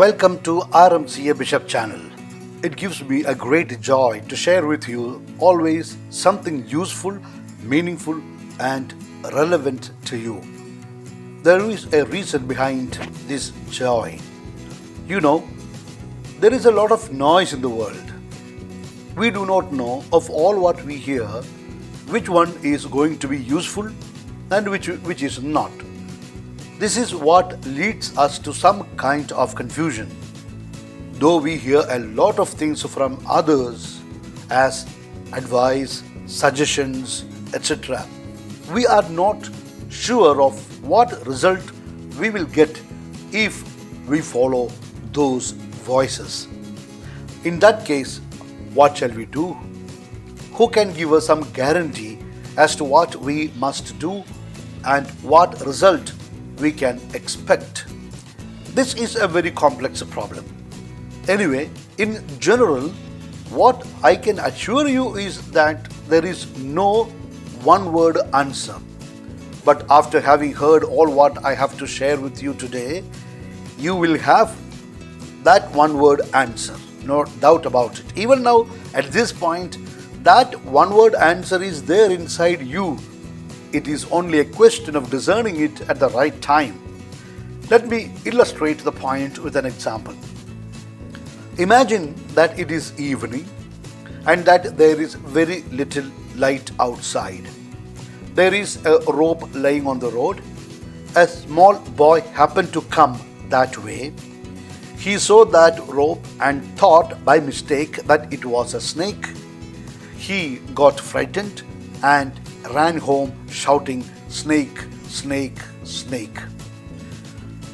Welcome to RMCA Bishop channel. It gives me a great joy to share with you always something useful, meaningful, and relevant to you. There is a reason behind this joy. You know, there is a lot of noise in the world. We do not know of all what we hear which one is going to be useful and which is not. This is what leads us to some kind of confusion. Though we hear a lot of things from others as advice, suggestions, etc., we are not sure of what result we will get if we follow those voices. In that case, what shall we do? Who can give us some guarantee as to what we must do and what result we can expect? This is a very complex problem. Anyway, in general, what I can assure you is that there is no one-word answer. But after having heard all what I have to share with you today, you will have that one-word answer, no doubt about it. Even now, at this point, that one-word answer is there inside you. It is only a question of discerning it at the right time. Let me illustrate the point with an example. Imagine that it is evening and that there is very little light outside. There is a rope lying on the road. A small boy happened to come that way. He saw that rope and thought by mistake that it was a snake. He got frightened and ran home shouting, "Snake, snake, snake."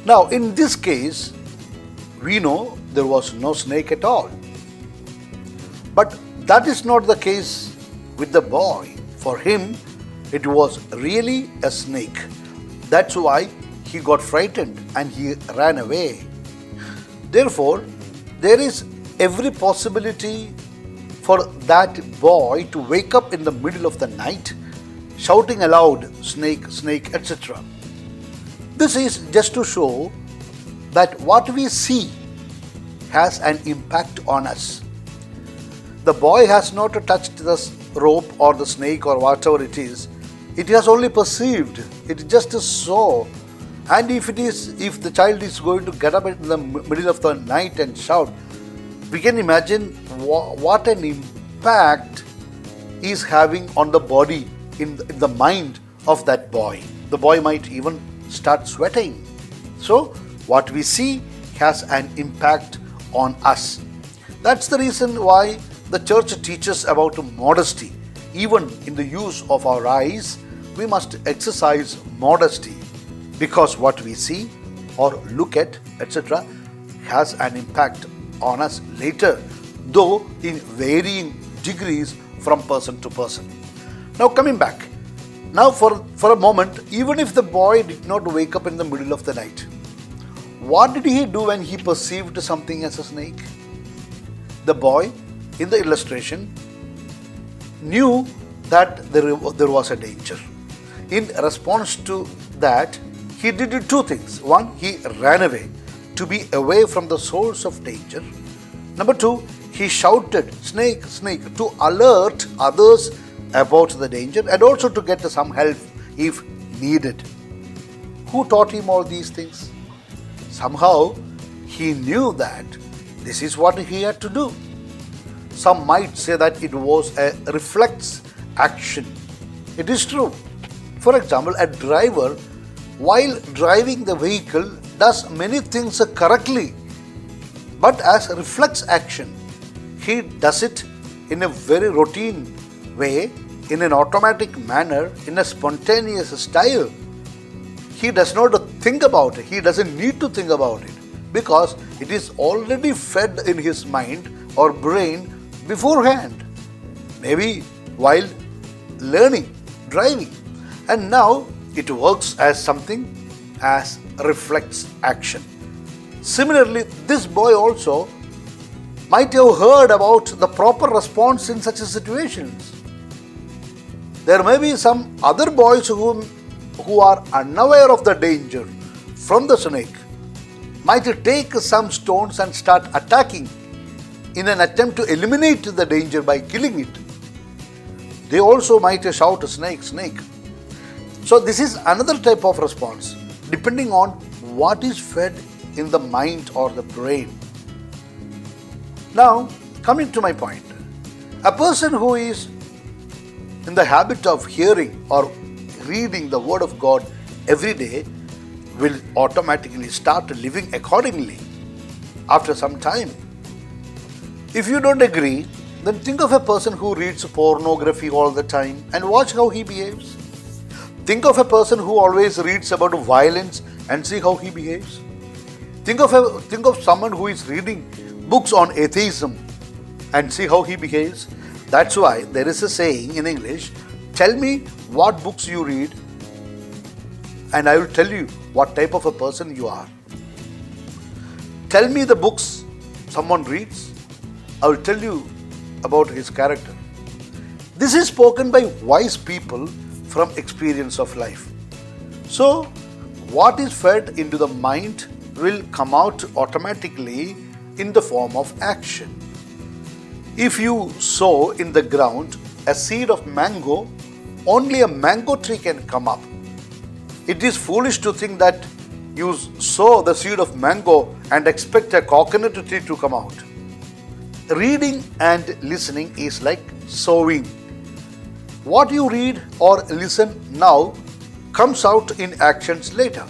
Now, in this case, we know there was no snake at all. But that is not the case with the boy. For him, it was really a snake. That's why he got frightened and he ran away. Therefore, there is every possibility for that boy to wake up in the middle of the night shouting aloud, "Snake, snake," etc. This is just to show that what we see has an impact on us. The boy has not touched the rope or the snake or whatever it is. It has only perceived. It just saw. And if the child is going to get up in the middle of the night and shout, we can imagine what an impact is having on the body, in the mind of that boy. The boy might even start sweating. So, what we see has an impact on us. That's the reason why the church teaches about modesty. Even in the use of our eyes, we must exercise modesty, because what we see or look at, etc., has an impact on us later, though in varying degrees from person to person. Now, coming back. Now, for a moment, even if the boy did not wake up in the middle of the night, what did he do when he perceived something as a snake? The boy, in the illustration, knew that there was a danger. In response to that, he did two things. One, he ran away to be away from the source of danger. Number two, he shouted, "Snake, snake," to alert others about the danger and also to get some help if needed. Who taught him all these things? Somehow he knew that this is what he had to do. Some might say that it was a reflex action. It is true. For example, a driver, while driving the vehicle, does many things correctly, but as a reflex action, he does it in a very routine way, in an automatic manner, in a spontaneous style. He does not think about it. He doesn't need to think about it because it is already fed in his mind or brain beforehand, maybe while learning driving. And now it works as something as reflex action. Similarly, this boy also might have heard about the proper response in such situations. There may be some other boys who are unaware of the danger from the snake. might take some stones and start attacking in an attempt to eliminate the danger by killing it. They also might shout, snake, snake. So this is another type of response, depending on what is fed in the mind or the brain. Now, coming to my point, a person who is in the habit of hearing or reading the Word of God every day will automatically start living accordingly after some time. If you don't agree, then think of a person who reads pornography all the time and watch how he behaves. Think of a person who always reads about violence and see how he behaves. Think of someone who is reading books on atheism and see how he behaves. That's why there is a saying in English, tell me what books you read and I will tell you what type of a person you are. Tell me the books someone reads, I will tell you about his character. This is spoken by wise people from experience of life. So, what is fed into the mind will come out automatically in the form of action. If you sow in the ground a seed of mango, only a mango tree can come up. It is foolish to think that you sow the seed of mango and expect a coconut tree to come out. Reading and listening is like sowing. What you read or listen now comes out in actions later.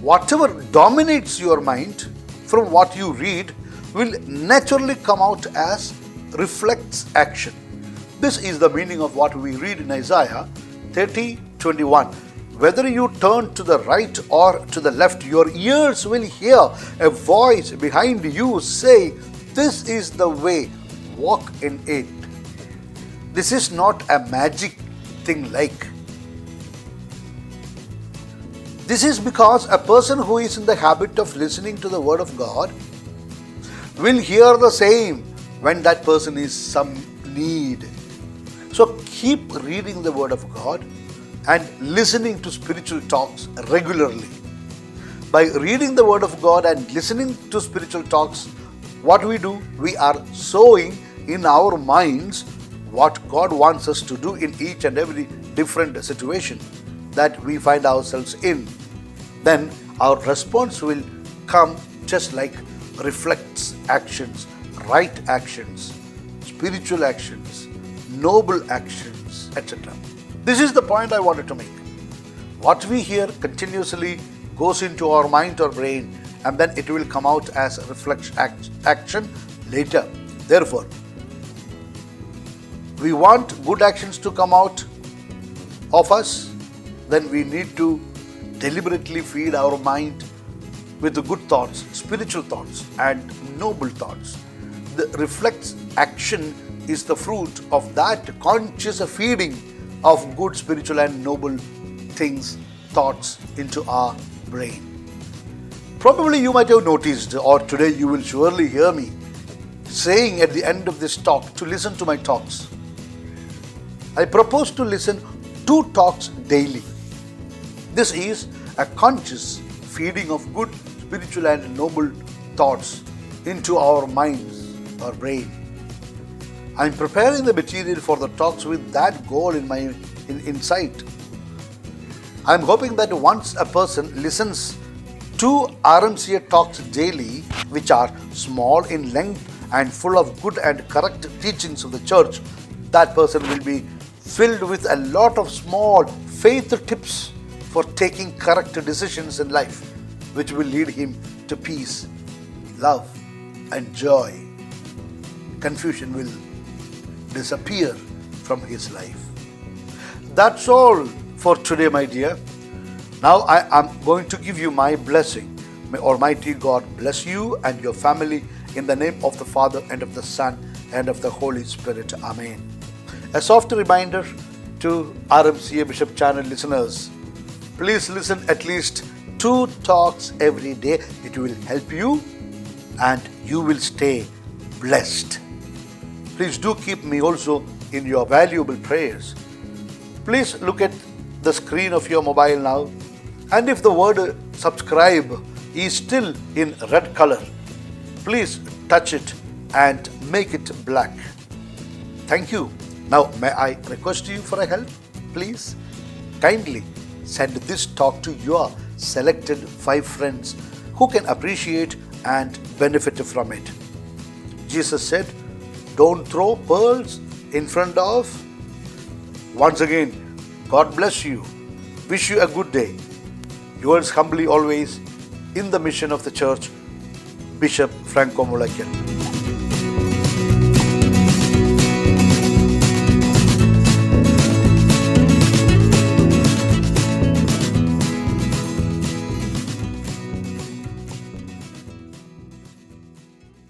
Whatever dominates your mind from what you read will naturally come out as reflects action. This is the meaning of what we read in Isaiah 30:21. Whether you turn to the right or to the left, your ears will hear a voice behind you say, "This is the way, walk in it." This is not a magic thing like. This is because a person who is in the habit of listening to the Word of God will hear the same when that person is some need. So keep reading the Word of God and listening to spiritual talks regularly. By reading the Word of God and listening to spiritual talks, what we do, we are sowing in our minds what God wants us to do in each and every different situation that we find ourselves in. Then our response will come just like reflects actions, right actions, spiritual actions, noble actions, etc. This is the point I wanted to make. What we hear continuously goes into our mind or brain, and then it will come out as a reflection action later. Therefore, we want good actions to come out of us, then we need to deliberately feed our mind with the good thoughts, spiritual thoughts, and noble thoughts. The reflex action is the fruit of that conscious feeding of good spiritual and noble things, thoughts into our brain. Probably you might have noticed, or today you will surely hear me saying at the end of this talk to listen to my talks. I propose to listen 2 talks daily. This is a conscious feeding of good spiritual and noble thoughts into our minds, our brain. I am preparing the material for the talks with that goal in sight. I am hoping that once a person listens to RMCA talks daily, which are small in length and full of good and correct teachings of the church, that person will be filled with a lot of small faith tips for taking correct decisions in life, which will lead him to peace, love, and joy. Confusion will disappear from his life. That's all for today, my dear. Now I am going to give you my blessing. May Almighty God bless you and your family in the name of the Father and of the Son and of the Holy Spirit. Amen. A soft reminder to RMCA Bishop Channel listeners, please listen at least 2 talks every day. It will help you and you will stay blessed. Please do keep me also in your valuable prayers. Please look at the screen of your mobile now, and if the word subscribe is still in red color. Please touch it and make it black. Thank you. Now, may I request you for a help? Please kindly send this talk to your selected 5 friends who can appreciate and benefit from it. Jesus said, don't throw pearls in front of. Once again, God bless you. Wish you a good day. Yours humbly always, in the mission of the church, Bishop Franco Mulaikal.